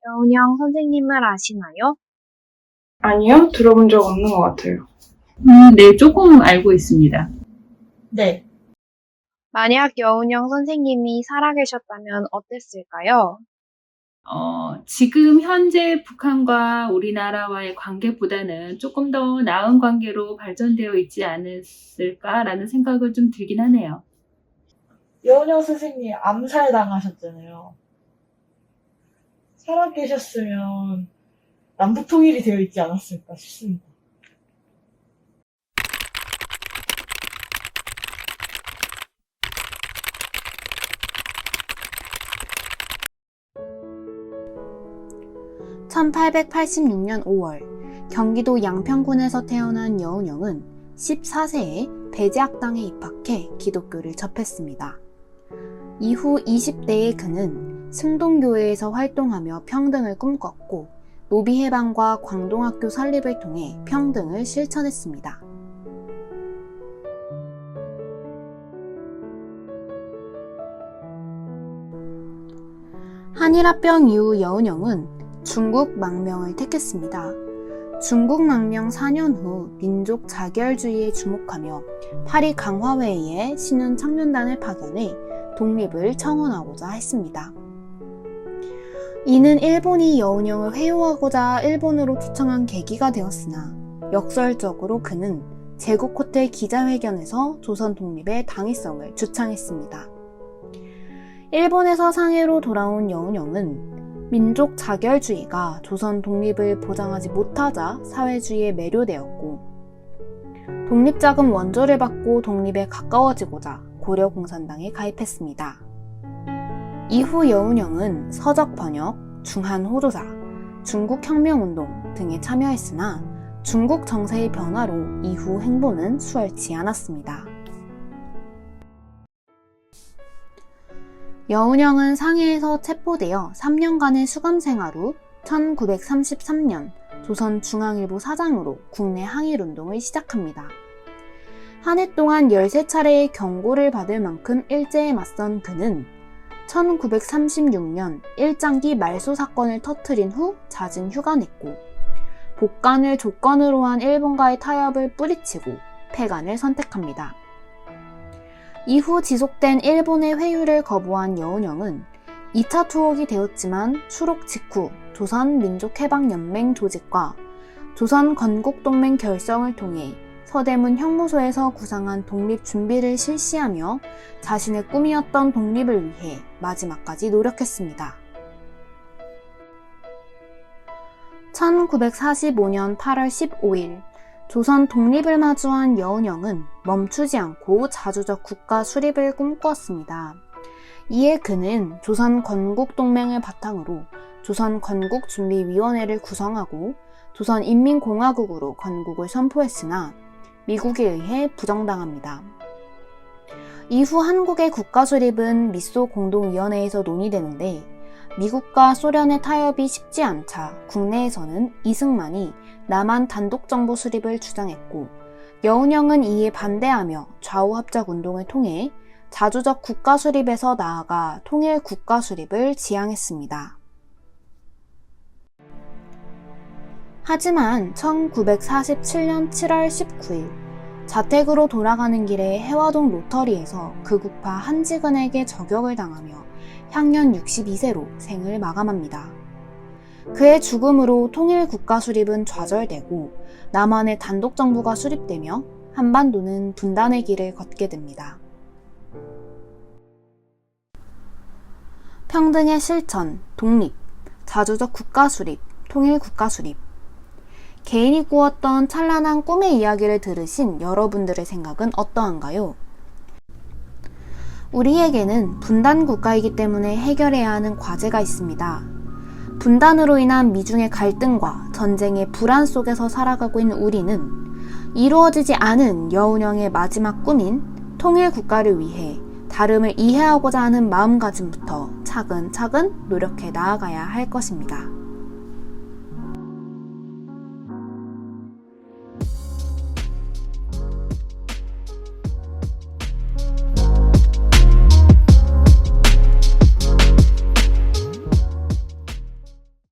여운형 선생님을 아시나요? 아니요, 들어본 적 없는 것 같아요. 네, 조금 알고 있습니다. 네. 만약 여운형 선생님이 살아계셨다면 어땠을까요? 지금 현재 북한과 우리나라와의 관계보다는 조금 더 나은 관계로 발전되어 있지 않았을까라는 생각을 좀 들긴 하네요. 여운형 선생님 암살당하셨잖아요. 살아계셨으면 남북 통일이 되어 있지 않았을까 싶습니다. (1886년 5월) 경기도 양평군에서 태어난 여운형은 14세에 배제학당에 입학해 기독교를 접했습니다. 이후 20대의 그는 승동교회에서 활동하며 평등을 꿈꿨고 노비해방과 광동학교 설립을 통해 평등을 실천했습니다. 한일합병 이후 여운형은 중국 망명을 택했습니다. 중국 망명 4년 후 민족 자결주의에 주목하며 파리 강화회의에 신윤 청년단을 파견해 독립을 청원하고자 했습니다. 이는 일본이 여운형을 회유하고자 일본으로 초청한 계기가 되었으나 역설적으로 그는 제국 호텔 기자회견에서 조선 독립의 당위성을 주창했습니다. 일본에서 상해로 돌아온 여운형은 민족 자결주의가 조선 독립을 보장하지 못하자 사회주의에 매료되었고 독립자금 원조를 받고 독립에 가까워지고자 고려공산당에 가입했습니다. 이후 여운형은 서적 번역, 중한 호조사, 중국 혁명운동 등에 참여했으나 중국 정세의 변화로 이후 행보는 수월치 않았습니다. 여운형은 상해에서 체포되어 3년간의 수감 생활 후 1933년 조선중앙일보 사장으로 국내 항일운동을 시작합니다. 한 해 동안 13차례의 경고를 받을 만큼 일제에 맞선 그는 1936년 일장기 말소 사건을 터뜨린 후 잦은 휴관했고 복관을 조건으로 한 일본과의 타협을 뿌리치고 패관을 선택합니다. 이후 지속된 일본의 회유를 거부한 여운형은 2차 투옥이 되었지만 추록 직후 조선민족해방연맹 조직과 조선건국동맹 결성을 통해 서대문 형무소에서 구상한 독립 준비를 실시하며 자신의 꿈이었던 독립을 위해 마지막까지 노력했습니다. 1945년 8월 15일 조선 독립을 마주한 여운형은 멈추지 않고 자주적 국가 수립을 꿈꾸었습니다. 이에 그는 조선건국동맹을 바탕으로 조선건국준비위원회를 구성하고 조선인민공화국으로 건국을 선포했으나 미국에 의해 부정당합니다. 이후 한국의 국가 수립은 미소 공동위원회에서 논의되는데 미국과 소련의 타협이 쉽지 않자 국내에서는 이승만이 남한 단독정부 수립을 주장했고 여운형은 이에 반대하며 좌우합작운동을 통해 자주적 국가 수립에서 나아가 통일 국가 수립을 지향했습니다. 하지만 1947년 7월 19일 자택으로 돌아가는 길에 해화동 로터리에서 극우파 한지근에게 저격을 당하며 향년 62세로 생을 마감합니다. 그의 죽음으로 통일 국가 수립은 좌절되고 남한의 단독 정부가 수립되며 한반도는 분단의 길을 걷게 됩니다. 평등의 실천, 독립, 자주적 국가 수립, 통일 국가 수립. 개인이 꾸었던 찬란한 꿈의 이야기를 들으신 여러분들의 생각은 어떠한가요? 우리에게는 분단 국가이기 때문에 해결해야 하는 과제가 있습니다. 분단으로 인한 미중의 갈등과 전쟁의 불안 속에서 살아가고 있는 우리는 이루어지지 않은 여운형의 마지막 꿈인 통일 국가를 위해 다름을 이해하고자 하는 마음가짐부터 차근차근 노력해 나아가야 할 것입니다.